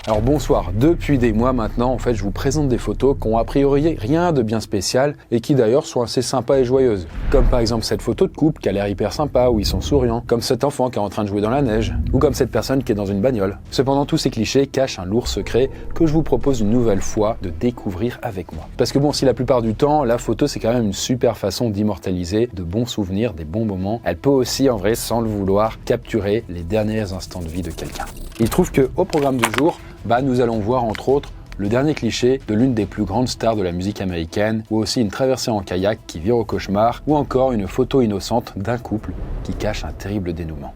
Alors bonsoir, depuis des mois maintenant, en fait, je vous présente des photos qui ont a priori rien de bien spécial et qui d'ailleurs sont assez sympas et joyeuses. Comme par exemple cette photo de couple qui a l'air hyper sympa, où ils sont souriants, comme cet enfant qui est en train de jouer dans la neige, ou comme cette personne qui est dans une bagnole. Cependant, tous ces clichés cachent un lourd secret que je vous propose une nouvelle fois de découvrir avec moi. Parce que bon, si la plupart du temps, la photo c'est quand même une super façon d'immortaliser de bons souvenirs, des bons moments, elle peut aussi en vrai, sans le vouloir, capturer les derniers instants de vie de quelqu'un. Il trouve qu'au programme du jour, nous allons voir entre autres le dernier cliché de l'une des plus grandes stars de la musique américaine, ou aussi une traversée en kayak qui vire au cauchemar, ou encore une photo innocente d'un couple qui cache un terrible dénouement.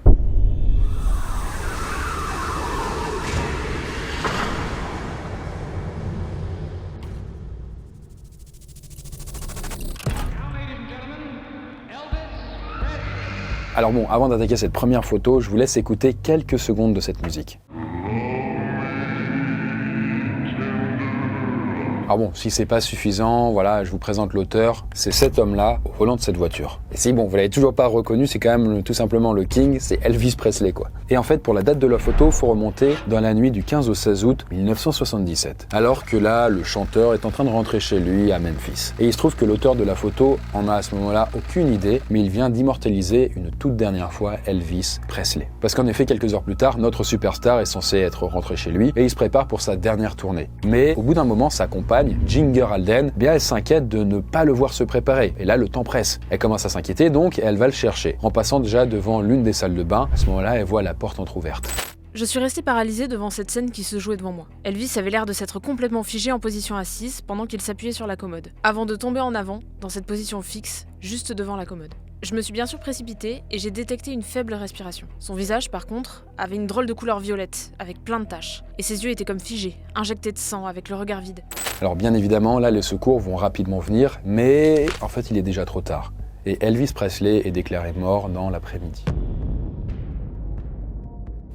Alors bon, avant d'attaquer cette première photo, je vous laisse écouter quelques secondes de cette musique. Alors bon, si c'est pas suffisant, voilà, je vous présente l'auteur, c'est cet homme-là au volant de cette voiture. Et si bon, vous l'avez toujours pas reconnu, c'est quand même tout simplement le King, c'est Elvis Presley quoi. Et en fait, pour la date de la photo, faut remonter dans la nuit du 15 au 16 août 1977. Alors que là, le chanteur est en train de rentrer chez lui à Memphis. Et il se trouve que l'auteur de la photo en a à ce moment-là aucune idée, mais il vient d'immortaliser une toute dernière fois Elvis Presley. Parce qu'en effet, quelques heures plus tard, notre superstar est censé être rentré chez lui et il se prépare pour sa dernière tournée. Mais au bout d'un moment, sa compagne, Ginger Alden, elle s'inquiète de ne pas le voir se préparer. Et là, le temps presse. Elle commence à s'inquiéter donc et elle va le chercher. En passant déjà devant l'une des salles de bain, à ce moment-là, elle voit la porte entrouverte. Je suis restée paralysée devant cette scène qui se jouait devant moi. Elvis avait l'air de s'être complètement figé en position assise pendant qu'il s'appuyait sur la commode, avant de tomber en avant, dans cette position fixe, juste devant la commode. Je me suis bien sûr précipitée et j'ai détecté une faible respiration. Son visage, par contre, avait une drôle de couleur violette, avec plein de taches. Et ses yeux étaient comme figés, injectés de sang, avec le regard vide. Alors bien évidemment, là, les secours vont rapidement venir, mais en fait, il est déjà trop tard. Et Elvis Presley est déclaré mort dans l'après-midi.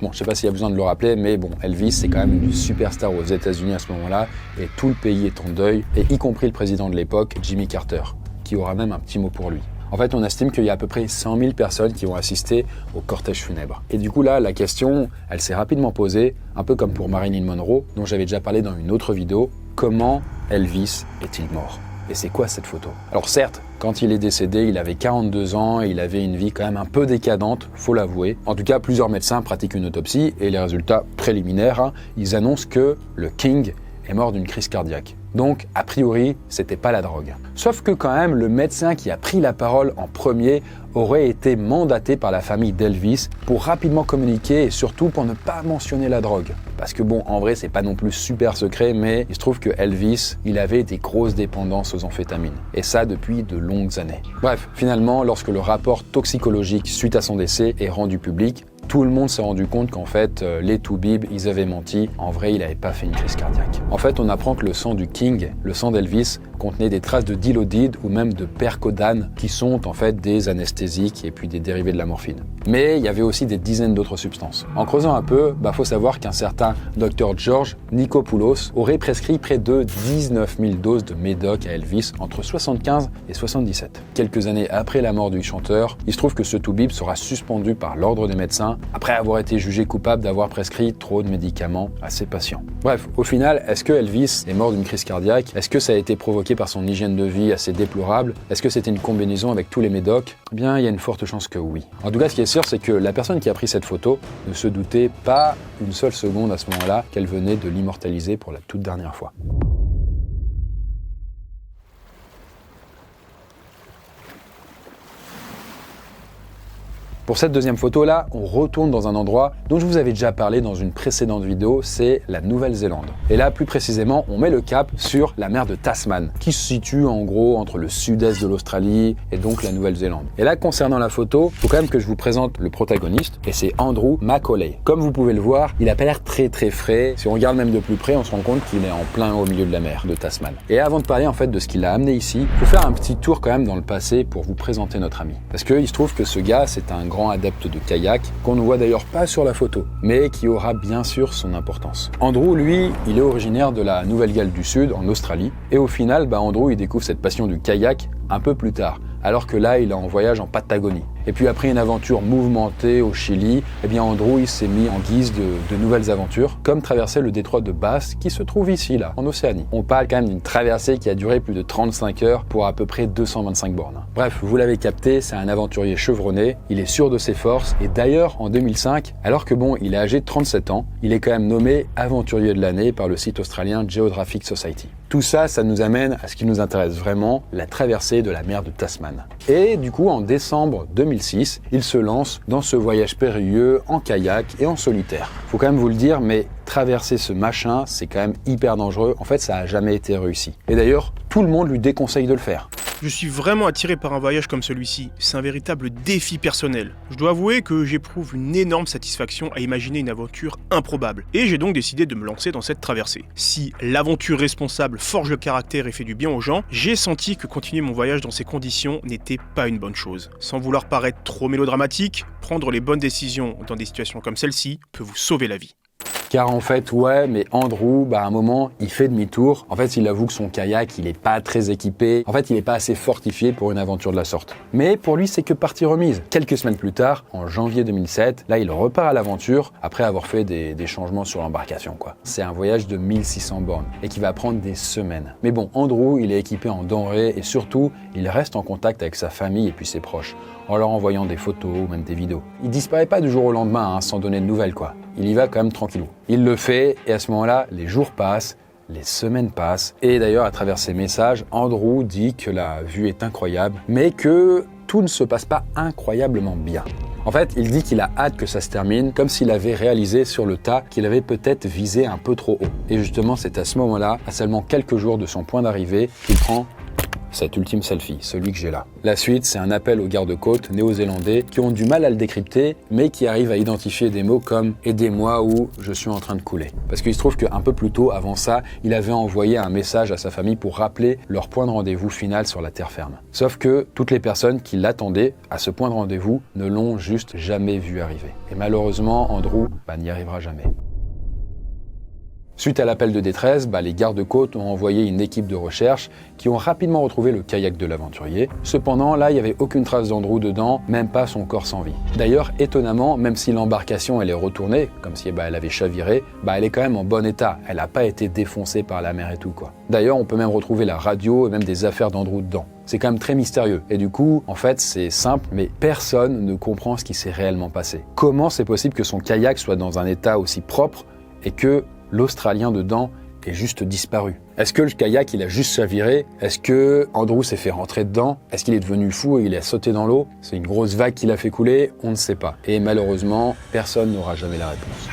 Bon, je sais pas s'il y a besoin de le rappeler, mais bon, Elvis, c'est quand même une superstar aux États-Unis à ce moment-là, et tout le pays est en deuil, et y compris le président de l'époque, Jimmy Carter, qui aura même un petit mot pour lui. En fait, on estime qu'il y a à peu près 100 000 personnes qui vont assister au cortège funèbre. Et du coup, là, la question, elle s'est rapidement posée, un peu comme pour Marilyn Monroe, dont j'avais déjà parlé dans une autre vidéo. Comment Elvis est-il mort ? Et c'est quoi cette photo ? Alors certes, quand il est décédé, il avait 42 ans et il avait une vie quand même un peu décadente, faut l'avouer. En tout cas, plusieurs médecins pratiquent une autopsie et les résultats préliminaires, ils annoncent que le King est mort d'une crise cardiaque. Donc, a priori, c'était pas la drogue. Sauf que quand même, le médecin qui a pris la parole en premier aurait été mandaté par la famille d'Elvis pour rapidement communiquer et surtout pour ne pas mentionner la drogue. Parce que bon, en vrai, c'est pas non plus super secret, mais il se trouve que Elvis, il avait des grosses dépendances aux amphétamines. Et ça depuis de longues années. Bref, finalement, lorsque le rapport toxicologique suite à son décès est rendu public, tout le monde s'est rendu compte qu'en fait, les toubibs, ils avaient menti. En vrai, il n'avait pas fait une crise cardiaque. En fait, on apprend que le sang du King, le sang d'Elvis, contenait des traces de dilodide ou même de percodane, qui sont en fait des anesthésiques et puis des dérivés de la morphine. Mais il y avait aussi des dizaines d'autres substances. En creusant un peu, faut savoir qu'un certain Dr George Nikopoulos aurait prescrit près de 19 000 doses de médoc à Elvis entre 75 et 77. Quelques années après la mort du chanteur, il se trouve que ce toubib sera suspendu par l'ordre des médecins après avoir été jugé coupable d'avoir prescrit trop de médicaments à ses patients. Bref, au final, est-ce que Elvis est mort d'une crise cardiaque ? Est-ce que ça a été provoqué par son hygiène de vie assez déplorable ? Est-ce que c'était une combinaison avec tous les médocs ? Eh bien, il y a une forte chance que oui. En tout cas, ce qui est sûr, c'est que la personne qui a pris cette photo ne se doutait pas une seule seconde à ce moment-là qu'elle venait de l'immortaliser pour la toute dernière fois. Pour cette deuxième photo-là, on retourne dans un endroit dont je vous avais déjà parlé dans une précédente vidéo, c'est la Nouvelle-Zélande. Et là, plus précisément, on met le cap sur la mer de Tasman, qui se situe en gros entre le sud-est de l'Australie et donc la Nouvelle-Zélande. Et là, concernant la photo, il faut quand même que je vous présente le protagoniste, et c'est Andrew Macaulay. Comme vous pouvez le voir, il a pas l'air très frais. Si on regarde même de plus près, on se rend compte qu'il est en plein au milieu de la mer de Tasman. Et avant de parler en fait de ce qui l'a amené ici, il faut faire un petit tour quand même dans le passé pour vous présenter notre ami. Parce qu'il se trouve que ce gars, c'est un grand adepte de kayak, qu'on ne voit d'ailleurs pas sur la photo, mais qui aura bien sûr son importance. Andrew, lui, il est originaire de la Nouvelle-Galles du Sud, en Australie, et au final, Andrew, il découvre cette passion du kayak un peu plus tard, alors que là, il est en voyage en Patagonie. Et puis après une aventure mouvementée au Chili, eh bien Andrew il s'est mis en guise de nouvelles aventures, comme traverser le détroit de Bass qui se trouve ici, là, en Océanie. On parle quand même d'une traversée qui a duré plus de 35 heures pour à peu près 225 bornes. Bref, vous l'avez capté, c'est un aventurier chevronné, il est sûr de ses forces, et d'ailleurs en 2005, alors que bon, il est âgé de 37 ans, il est quand même nommé aventurier de l'année par le site australien Geographic Society. Tout ça, ça nous amène à ce qui nous intéresse vraiment, la traversée de la mer de Tasman. Et du coup, en décembre 2006, il se lance dans ce voyage périlleux en kayak et en solitaire. Faut quand même vous le dire, mais traverser ce machin, c'est quand même hyper dangereux. En fait, ça a jamais été réussi. Et d'ailleurs, tout le monde lui déconseille de le faire. Je suis vraiment attiré par un voyage comme celui-ci. C'est un véritable défi personnel. Je dois avouer que j'éprouve une énorme satisfaction à imaginer une aventure improbable. Et j'ai donc décidé de me lancer dans cette traversée. Si l'aventure responsable forge le caractère et fait du bien aux gens, j'ai senti que continuer mon voyage dans ces conditions n'était pas une bonne chose. Sans vouloir paraître trop mélodramatique, prendre les bonnes décisions dans des situations comme celle-ci peut vous sauver la vie. Car en fait, ouais, mais Andrew, à un moment, il fait demi-tour. En fait, il avoue que son kayak, il est pas très équipé. En fait, il est pas assez fortifié pour une aventure de la sorte. Mais pour lui, c'est que partie remise. Quelques semaines plus tard, en janvier 2007, là, il repart à l'aventure après avoir fait des changements sur l'embarcation, quoi. C'est un voyage de 1600 bornes et qui va prendre des semaines. Mais bon, Andrew, il est équipé en denrées et surtout, il reste en contact avec sa famille et puis ses proches, en leur envoyant des photos ou même des vidéos. Il disparaît pas du jour au lendemain, sans donner de nouvelles, quoi. Il y va quand même tranquillou. Il le fait et à ce moment-là, les jours passent, les semaines passent. Et d'ailleurs, à travers ses messages, Andrew dit que la vue est incroyable, mais que tout ne se passe pas incroyablement bien. En fait, il dit qu'il a hâte que ça se termine, comme s'il avait réalisé sur le tas qu'il avait peut-être visé un peu trop haut. Et justement, c'est à ce moment-là, à seulement quelques jours de son point d'arrivée, qu'il prend cet ultime selfie, celui que j'ai là. La suite, c'est un appel aux gardes-côtes néo-zélandais qui ont du mal à le décrypter, mais qui arrivent à identifier des mots comme « aidez-moi » ou « je suis en train de couler ». Parce qu'il se trouve qu'un peu plus tôt, avant ça, il avait envoyé un message à sa famille pour rappeler leur point de rendez-vous final sur la terre ferme. Sauf que toutes les personnes qui l'attendaient à ce point de rendez-vous ne l'ont juste jamais vu arriver. Et malheureusement, Andrew n'y arrivera jamais. Suite à l'appel de détresse, les gardes-côtes ont envoyé une équipe de recherche qui ont rapidement retrouvé le kayak de l'aventurier. Cependant, là, il n'y avait aucune trace d'Andrew dedans, même pas son corps sans vie. D'ailleurs, étonnamment, même si l'embarcation elle est retournée, comme si elle avait chaviré, elle est quand même en bon état. Elle n'a pas été défoncée par la mer et tout, quoi. D'ailleurs, on peut même retrouver la radio et même des affaires d'Andrew dedans. C'est quand même très mystérieux. Et du coup, en fait, c'est simple, mais personne ne comprend ce qui s'est réellement passé. Comment c'est possible que son kayak soit dans un état aussi propre et que l'Australien dedans est juste disparu? Est-ce que le kayak il a juste chaviré? Est-ce que Andrew s'est fait rentrer dedans? Est-ce qu'il est devenu fou et il a sauté dans l'eau? C'est une grosse vague qui l'a fait couler? On ne sait pas. Et malheureusement, personne n'aura jamais la réponse.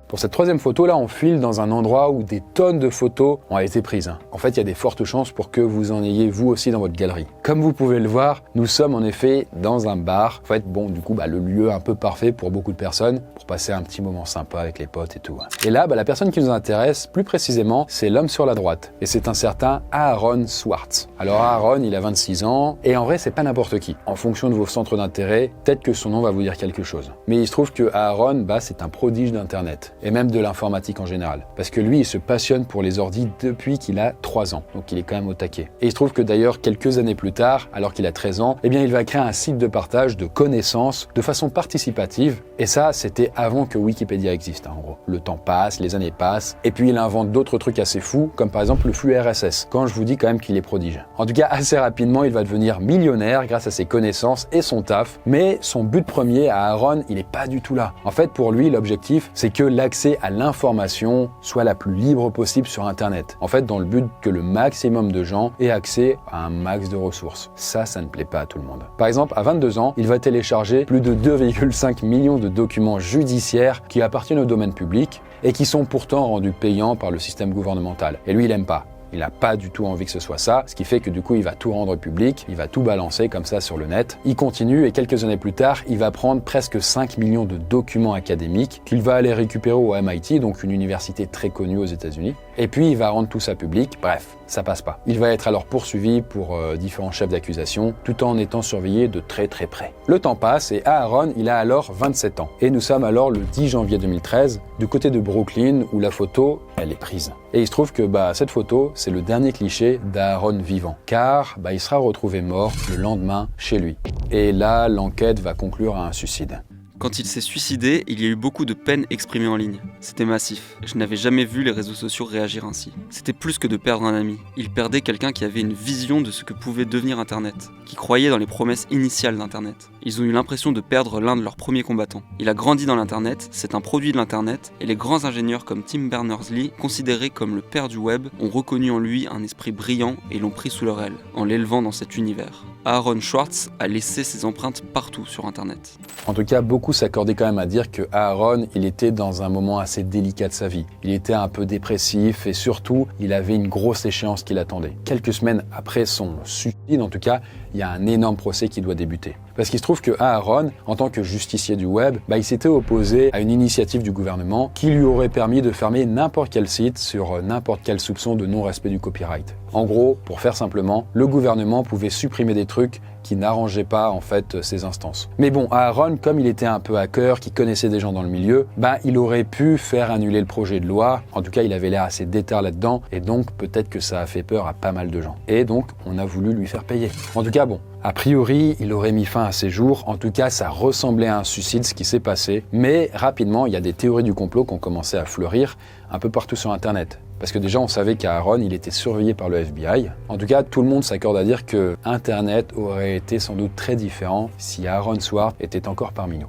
Pour cette troisième photo, là, on file dans un endroit où des tonnes de photos ont été prises. En fait, il y a des fortes chances pour que vous en ayez vous aussi dans votre galerie. Comme vous pouvez le voir, nous sommes en effet dans un bar. En fait, du coup, le lieu un peu parfait pour beaucoup de personnes, pour passer un petit moment sympa avec les potes et tout. Et là, la personne qui nous intéresse, plus précisément, c'est l'homme sur la droite. Et c'est un certain Aaron Swartz. Alors Aaron, il a 26 ans, et en vrai, c'est pas n'importe qui. En fonction de vos centres d'intérêt, peut-être que son nom va vous dire quelque chose. Mais il se trouve que Aaron, c'est un prodige d'Internet. Et même de l'informatique en général. Parce que lui, il se passionne pour les ordis depuis qu'il a 3 ans. Donc il est quand même au taquet. Et il se trouve que d'ailleurs, quelques années plus tard, alors qu'il a 13 ans, il va créer un site de partage de connaissances de façon participative. Et ça, c'était avant que Wikipédia existe, en gros. Le temps passe, les années passent, et puis il invente d'autres trucs assez fous, comme par exemple le flux RSS, quand je vous dis quand même qu'il est prodige. En tout cas, assez rapidement, il va devenir millionnaire grâce à ses connaissances et son taf. Mais son but premier à Aaron, il est pas du tout là. En fait, pour lui, l'objectif, c'est que l'accès à l'information soit la plus libre possible sur Internet. En fait, dans le but que le maximum de gens aient accès à un max de ressources. Ça ne plaît pas à tout le monde. Par exemple, à 22 ans, il va télécharger plus de 2,5 millions de documents judiciaires qui appartiennent au domaine public et qui sont pourtant rendus payants par le système gouvernemental. Et lui, il aime pas. Il n'a pas du tout envie que ce soit ça, ce qui fait que du coup, il va tout rendre public, il va tout balancer comme ça sur le net. Il continue et quelques années plus tard, il va prendre presque 5 millions de documents académiques qu'il va aller récupérer au MIT, donc une université très connue aux États-Unis. Et puis il va rendre tout ça public, bref, ça passe pas. Il va être alors poursuivi pour différents chefs d'accusation, tout en étant surveillé de très très près. Le temps passe et Aaron, il a alors 27 ans. Et nous sommes alors le 10 janvier 2013, du côté de Brooklyn, où la photo, elle est prise. Et il se trouve que cette photo, c'est le dernier cliché d'Aaron vivant, car il sera retrouvé mort le lendemain chez lui. Et là, l'enquête va conclure à un suicide. Quand il s'est suicidé, il y a eu beaucoup de peine exprimée en ligne. C'était massif. Je n'avais jamais vu les réseaux sociaux réagir ainsi. C'était plus que de perdre un ami. Il perdait quelqu'un qui avait une vision de ce que pouvait devenir Internet, qui croyait dans les promesses initiales d'Internet. Ils ont eu l'impression de perdre l'un de leurs premiers combattants. Il a grandi dans l'Internet, c'est un produit de l'Internet, et les grands ingénieurs comme Tim Berners-Lee, considérés comme le père du web, ont reconnu en lui un esprit brillant et l'ont pris sous leur aile, en l'élevant dans cet univers. Aaron Swartz a laissé ses empreintes partout sur Internet. En tout cas, beaucoup s'accordaient quand même à dire que Aaron, il était dans un moment assez délicat de sa vie. Il était un peu dépressif et surtout, il avait une grosse échéance qui l'attendait. Quelques semaines après son suicide, en tout cas, il y a un énorme procès qui doit débuter. Parce qu'il se trouve que Aaron, en tant que justicier du web, il s'était opposé à une initiative du gouvernement qui lui aurait permis de fermer n'importe quel site sur n'importe quel soupçon de non-respect du copyright. En gros, pour faire simplement, le gouvernement pouvait supprimer des trucs qui n'arrangeaient pas en fait ces instances. Mais bon, Aaron, comme il était un peu hacker, qui connaissait des gens dans le milieu, il aurait pu faire annuler le projet de loi. En tout cas, il avait l'air assez déter là-dedans et donc peut-être que ça a fait peur à pas mal de gens. Et donc, on a voulu lui faire payer. En tout cas, bon, a priori, il aurait mis fin à ses jours. En tout cas, ça ressemblait à un suicide, ce qui s'est passé. Mais rapidement, il y a des théories du complot qui ont commencé à fleurir un peu partout sur Internet. Parce que déjà, on savait qu'Aaron, il était surveillé par le FBI. En tout cas, tout le monde s'accorde à dire que Internet aurait été sans doute très différent si Aaron Swartz était encore parmi nous.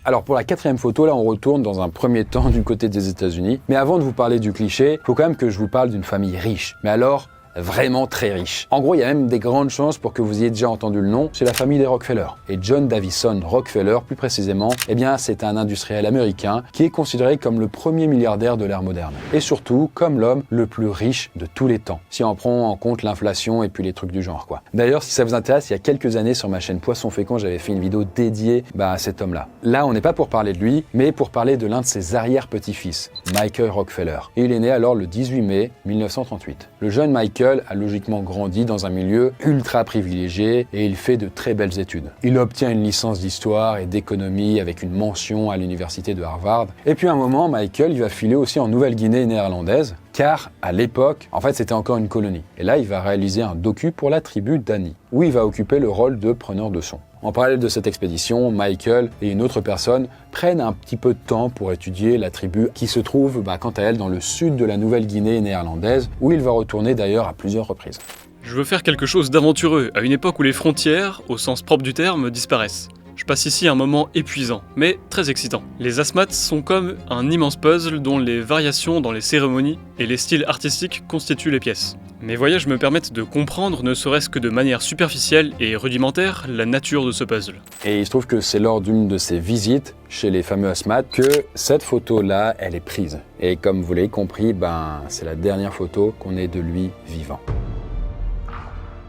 Alors pour la 4e photo, là on retourne dans un premier temps du côté des États-Unis. Mais avant de vous parler du cliché, il faut quand même que je vous parle d'une famille riche. Mais alors, vraiment très riche. En gros, il y a même des grandes chances pour que vous ayez déjà entendu le nom, c'est la famille des Rockefeller. Et John Davison Rockefeller, plus précisément, c'est un industriel américain qui est considéré comme le premier milliardaire de l'ère moderne. Et surtout, comme l'homme le plus riche de tous les temps, si on prend en compte l'inflation et puis les trucs du genre, quoi. D'ailleurs, si ça vous intéresse, il y a quelques années sur ma chaîne Poisson Fécond, j'avais fait une vidéo dédiée à cet homme-là. Là, on n'est pas pour parler de lui, mais pour parler de l'un de ses arrière-petits-fils, Michael Rockefeller. Et il est né alors le 18 mai 1938. Le jeune Michael a logiquement grandi dans un milieu ultra privilégié et il fait de très belles études. Il obtient une licence d'histoire et d'économie avec une mention à l'université de Harvard. Et puis à un moment, Michael, il va filer aussi en Nouvelle-Guinée néerlandaise, car à l'époque, en fait, c'était encore une colonie. Et là, il va réaliser un docu pour la tribu Dani, où il va occuper le rôle de preneur de son. En parallèle de cette expédition, Michael et une autre personne prennent un petit peu de temps pour étudier la tribu qui se trouve, quant à elle, dans le sud de la Nouvelle-Guinée néerlandaise, où il va retourner d'ailleurs à plusieurs reprises. Je veux faire quelque chose d'aventureux, à une époque où les frontières, au sens propre du terme, disparaissent. Je passe ici un moment épuisant, mais très excitant. Les asmats sont comme un immense puzzle dont les variations dans les cérémonies et les styles artistiques constituent les pièces. Mes voyages me permettent de comprendre, ne serait-ce que de manière superficielle et rudimentaire, la nature de ce puzzle. Et il se trouve que c'est lors d'une de ses visites chez les fameux asmats que cette photo-là, elle est prise. Et comme vous l'avez compris, c'est la dernière photo qu'on ait de lui vivant.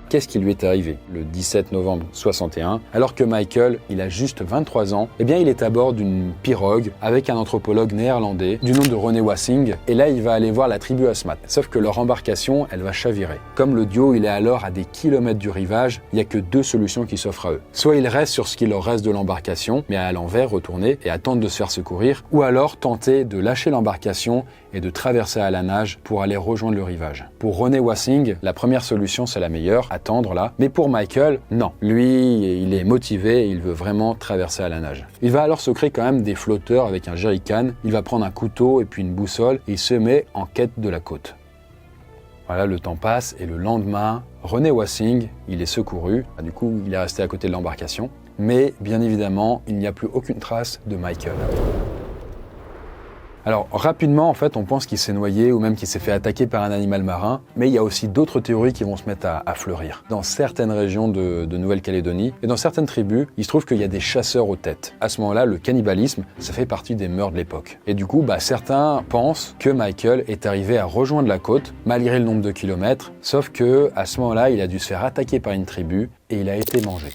Qu'est-ce qui lui est arrivé le 17 novembre 61, alors que Michael, il a juste 23 ans, il est à bord d'une pirogue avec un anthropologue néerlandais du nom de René Wassing, et là il va aller voir la tribu Asmat. Sauf que leur embarcation, elle va chavirer. Comme le duo, il est alors à des kilomètres du rivage, il n'y a que 2 solutions qui s'offrent à eux. Soit ils restent sur ce qu'il leur reste de l'embarcation, mais à l'envers, retourner et attendre de se faire secourir, ou alors tenter de lâcher l'embarcation et de traverser à la nage pour aller rejoindre le rivage. Pour René Wassing, la première solution c'est la meilleure, attendre là, mais pour Michael, non. Lui, il est motivé et il veut vraiment traverser à la nage. Il va alors se créer quand même des flotteurs avec un jerrycan, il va prendre un couteau et puis une boussole et il se met en quête de la côte. Voilà, le temps passe et le lendemain, René Wassing, il est secouru, du coup il est resté à côté de l'embarcation, mais bien évidemment, il n'y a plus aucune trace de Michael. Alors rapidement, en fait, on pense qu'il s'est noyé ou même qu'il s'est fait attaquer par un animal marin, mais il y a aussi d'autres théories qui vont se mettre à fleurir. Dans certaines régions de Nouvelle-Calédonie et dans certaines tribus, il se trouve qu'il y a des chasseurs aux têtes. À ce moment-là, le cannibalisme, ça fait partie des mœurs de l'époque. Et du coup, certains pensent que Michael est arrivé à rejoindre la côte, malgré le nombre de kilomètres, sauf que à ce moment-là, il a dû se faire attaquer par une tribu et il a été mangé.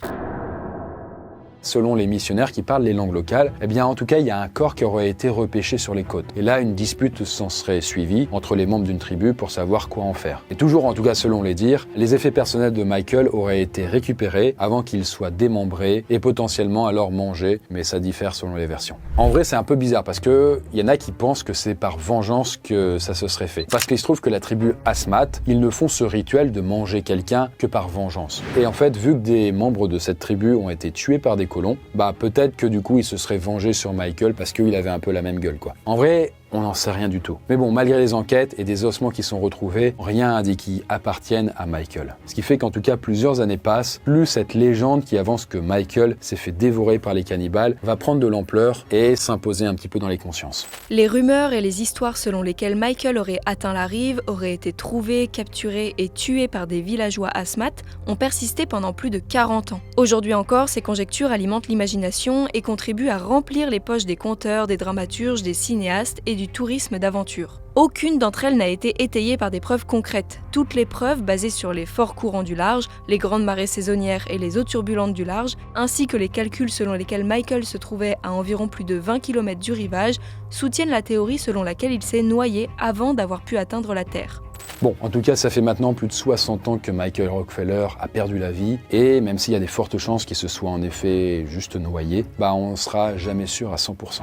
selon les missionnaires qui parlent les langues locales, eh bien en tout cas il y a un corps qui aurait été repêché sur les côtes. Et là une dispute s'en serait suivie entre les membres d'une tribu pour savoir quoi en faire. Et toujours en tout cas selon les dires, les effets personnels de Michael auraient été récupérés avant qu'il soit démembré et potentiellement alors mangé, mais ça diffère selon les versions. En vrai c'est un peu bizarre parce que il y en a qui pensent que c'est par vengeance que ça se serait fait. Parce qu'il se trouve que la tribu Asmat, ils ne font ce rituel de manger quelqu'un que par vengeance. Et en fait, vu que des membres de cette tribu ont été tués par des colons, bah peut-être que du coup il se serait vengé sur Michael parce qu'il avait un peu la même gueule quoi. En vrai, on n'en sait rien du tout. Mais bon, malgré les enquêtes et des ossements qui sont retrouvés, rien indique qu'ils appartiennent à Michael. Ce qui fait qu'en tout cas, plusieurs années passent, plus cette légende qui avance que Michael s'est fait dévorer par les cannibales va prendre de l'ampleur et s'imposer un petit peu dans les consciences. Les rumeurs et les histoires selon lesquelles Michael aurait atteint la rive, aurait été trouvé, capturé et tué par des villageois Asmat ont persisté pendant plus de 40 ans. Aujourd'hui encore, ces conjectures alimentent l'imagination et contribuent à remplir les poches des conteurs, des dramaturges, des cinéastes et du tourisme d'aventure. Aucune d'entre elles n'a été étayée par des preuves concrètes. Toutes les preuves basées sur les forts courants du large, les grandes marées saisonnières et les eaux turbulentes du large, ainsi que les calculs selon lesquels Michael se trouvait à environ plus de 20 km du rivage, soutiennent la théorie selon laquelle il s'est noyé avant d'avoir pu atteindre la Terre. Bon, en tout cas, ça fait maintenant plus de 60 ans que Michael Rockefeller a perdu la vie, et même s'il y a des fortes chances qu'il se soit en effet juste noyé, bah on sera jamais sûr à 100%.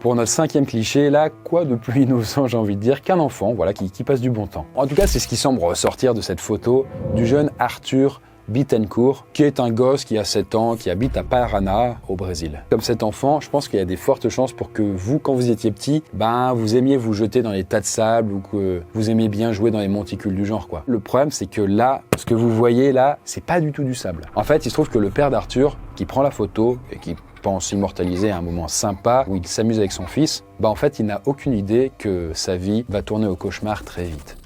Pour notre 5e cliché, là, quoi de plus innocent, j'ai envie de dire, qu'un enfant, voilà, qui passe du bon temps. En tout cas, c'est ce qui semble ressortir de cette photo du jeune Arthur Bittencourt, qui est un gosse qui a 7 ans, qui habite à Paraná, au Brésil. Comme cet enfant, je pense qu'il y a des fortes chances pour que vous, quand vous étiez petit, vous aimiez vous jeter dans les tas de sable ou que vous aimiez bien jouer dans les monticules du genre, quoi. Le problème, c'est que là, ce que vous voyez là, c'est pas du tout du sable. En fait, il se trouve que le père d'Arthur, qui prend la photo et qui pense immortaliser un moment sympa où il s'amuse avec son fils, en fait, il n'a aucune idée que sa vie va tourner au cauchemar très vite.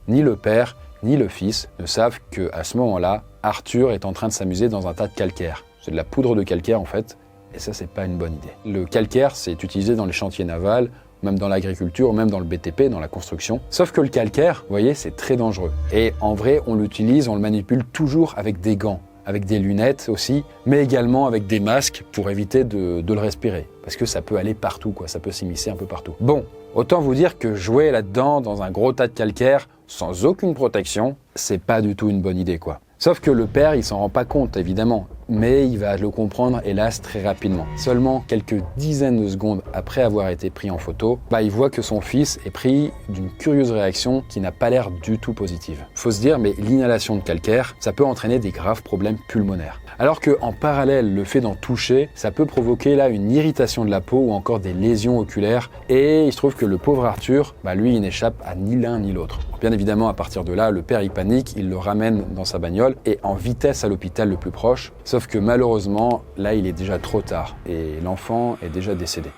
Ni le père, ni le fils ne savent qu'à ce moment-là, Arthur est en train de s'amuser dans un tas de calcaire. C'est de la poudre de calcaire en fait, et ça c'est pas une bonne idée. Le calcaire c'est utilisé dans les chantiers navals, même dans l'agriculture, même dans le BTP, dans la construction. Sauf que le calcaire, vous voyez, c'est très dangereux. Et en vrai, on l'utilise, on le manipule toujours avec des gants, avec des lunettes aussi, mais également avec des masques pour éviter de le respirer. Parce que ça peut aller partout, quoi, ça peut s'immiscer un peu partout. Bon, autant vous dire que jouer là-dedans, dans un gros tas de calcaire, sans aucune protection, c'est pas du tout une bonne idée, quoi. Sauf que le père, il s'en rend pas compte, évidemment, mais il va le comprendre, hélas, très rapidement. Seulement quelques dizaines de secondes après avoir été pris en photo, il voit que son fils est pris d'une curieuse réaction qui n'a pas l'air du tout positive. Faut se dire, mais l'inhalation de calcaire, ça peut entraîner des graves problèmes pulmonaires. Alors qu'en parallèle, le fait d'en toucher, ça peut provoquer là une irritation de la peau ou encore des lésions oculaires. Et il se trouve que le pauvre Arthur, lui, il n'échappe à ni l'un ni l'autre. Bien évidemment, à partir de là, le père, il panique, il le ramène dans sa bagnole et en vitesse à l'hôpital le plus proche. Sauf que malheureusement, là, il est déjà trop tard et l'enfant est déjà décédé.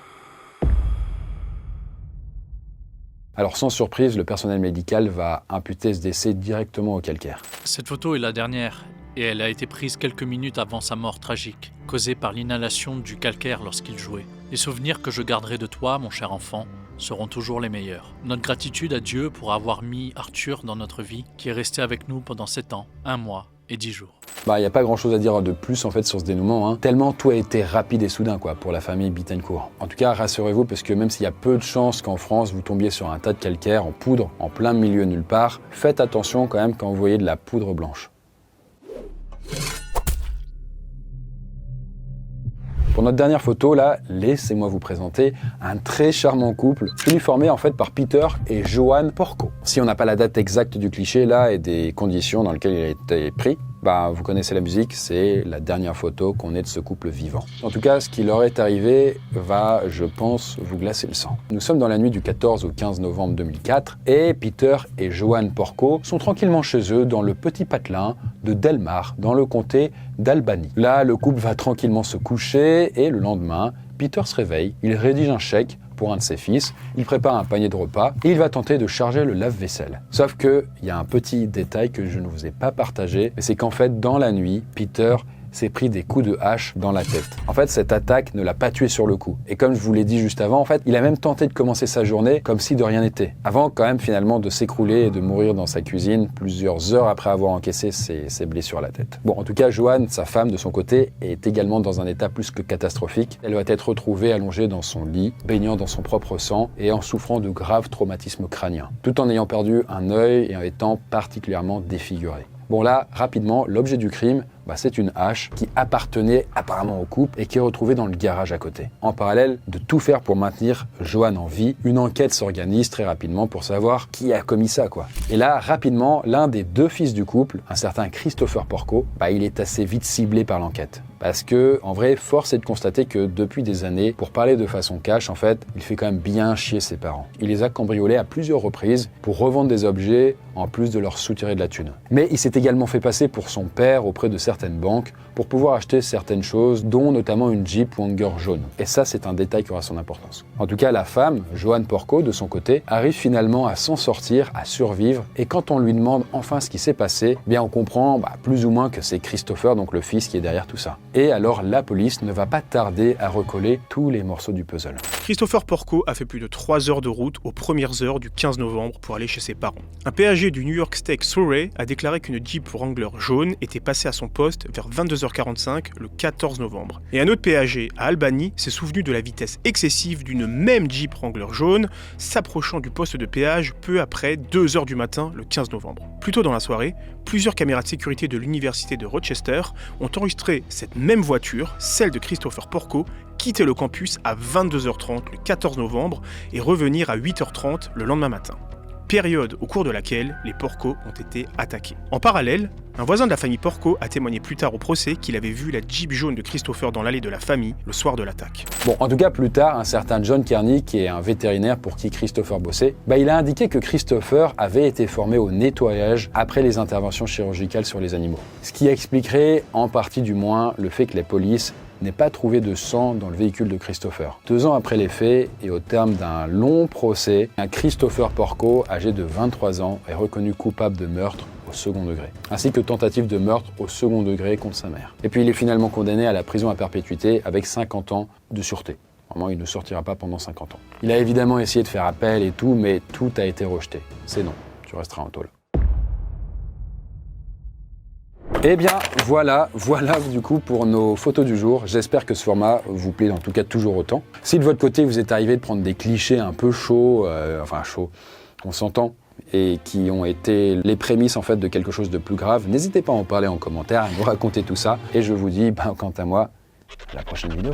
Alors sans surprise, le personnel médical va imputer ce décès directement au calcaire. Cette photo est la dernière et elle a été prise quelques minutes avant sa mort tragique, causée par l'inhalation du calcaire lorsqu'il jouait. Les souvenirs que je garderai de toi, mon cher enfant, seront toujours les meilleurs. Notre gratitude à Dieu pour avoir mis Arthur dans notre vie, qui est resté avec nous pendant 7 ans, 1 mois et 10 jours. Il n'y a pas grand chose à dire de plus en fait sur ce dénouement, tellement tout a été rapide et soudain pour la famille Bittencourt. En tout cas, rassurez-vous parce que même s'il y a peu de chances qu'en France vous tombiez sur un tas de calcaire en poudre, en plein milieu nulle part, faites attention quand même quand vous voyez de la poudre blanche. Pour notre dernière photo, là, laissez-moi vous présenter un très charmant couple, celui formé en fait par Peter et Joan Porco. Si on n'a pas la date exacte du cliché là et des conditions dans lesquelles il a été pris, vous connaissez la musique, c'est la dernière photo qu'on ait de ce couple vivant. En tout cas, ce qui leur est arrivé va, je pense, vous glacer le sang. Nous sommes dans la nuit du 14 au 15 novembre 2004 et Peter et Joan Porco sont tranquillement chez eux dans le petit patelin de Delmar, dans le comté d'Albany. Là, le couple va tranquillement se coucher et le lendemain, Peter se réveille, il rédige un chèque pour un de ses fils, il prépare un panier de repas et il va tenter de charger le lave-vaisselle. Sauf qu'il y a un petit détail que je ne vous ai pas partagé, c'est qu'en fait, dans la nuit, Peter s'est pris des coups de hache dans la tête. En fait, cette attaque ne l'a pas tué sur le coup. Et comme je vous l'ai dit juste avant, en fait, il a même tenté de commencer sa journée comme si de rien n'était. Avant quand même finalement de s'écrouler et de mourir dans sa cuisine plusieurs heures après avoir encaissé ses blessures à la tête. Bon, en tout cas, Joanne, sa femme, de son côté, est également dans un état plus que catastrophique. Elle va être retrouvée allongée dans son lit, baignant dans son propre sang et en souffrant de graves traumatismes crâniens, tout en ayant perdu un œil et en étant particulièrement défigurée. Bon là, rapidement, l'objet du crime, c'est une hache qui appartenait apparemment au couple et qui est retrouvée dans le garage à côté. En parallèle de tout faire pour maintenir Joanne en vie, une enquête s'organise très rapidement pour savoir qui a commis ça, quoi. Et là, rapidement, l'un des deux fils du couple, un certain Christopher Porco, il est assez vite ciblé par l'enquête. Parce que, en vrai, force est de constater que depuis des années, pour parler de façon cash, en fait, il fait quand même bien chier ses parents. Il les a cambriolés à plusieurs reprises pour revendre des objets en plus de leur soutirer de la thune. Mais il s'est également fait passer pour son père auprès de certaines banques pour pouvoir acheter certaines choses, dont notamment une Jeep Wrangler jaune. Et ça, c'est un détail qui aura son importance. En tout cas, la femme, Joanne Porco, de son côté, arrive finalement à s'en sortir, à survivre, et quand on lui demande enfin ce qui s'est passé, on comprend plus ou moins que c'est Christopher, donc le fils, qui est derrière tout ça. Et alors, la police ne va pas tarder à recoller tous les morceaux du puzzle. Christopher Porco a fait plus de 3 heures de route aux premières heures du 15 novembre pour aller chez ses parents. Un péager du New York State Surrey a déclaré qu'une Jeep Wrangler jaune était passée à son poste vers 22h45 le 14 novembre. Et un autre péager à Albany s'est souvenu de la vitesse excessive d'une même Jeep Wrangler jaune s'approchant du poste de péage peu après 2h du matin le 15 novembre. Plus tôt dans la soirée, plusieurs caméras de sécurité de l'université de Rochester ont enregistré cette même voiture, celle de Christopher Porco, quitter le campus à 22h30 le 14 novembre et revenir à 8h30 le lendemain matin. Période au cours de laquelle les Porco ont été attaqués. En parallèle, un voisin de la famille Porco a témoigné plus tard au procès qu'il avait vu la Jeep jaune de Christopher dans l'allée de la famille le soir de l'attaque. Bon, en tout cas, plus tard, un certain John Kearney, qui est un vétérinaire pour qui Christopher bossait, il a indiqué que Christopher avait été formé au nettoyage après les interventions chirurgicales sur les animaux. Ce qui expliquerait, en partie du moins, le fait que les polices n'ait pas trouvé de sang dans le véhicule de Christopher. 2 ans après les faits, et au terme d'un long procès, un Christopher Porco, âgé de 23 ans, est reconnu coupable de meurtre au second degré, ainsi que tentative de meurtre au second degré contre sa mère. Et puis il est finalement condamné à la prison à perpétuité avec 50 ans de sûreté. Vraiment, il ne sortira pas pendant 50 ans. Il a évidemment essayé de faire appel et tout, mais tout a été rejeté. C'est non, tu resteras en tôle. Eh bien, voilà du coup pour nos photos du jour. J'espère que ce format vous plaît en tout cas toujours autant. Si de votre côté vous êtes arrivé de prendre des clichés un peu chauds, on s'entend, et qui ont été les prémices en fait de quelque chose de plus grave, n'hésitez pas à en parler en commentaire, à nous raconter tout ça. Et je vous dis, quant à moi, à la prochaine vidéo.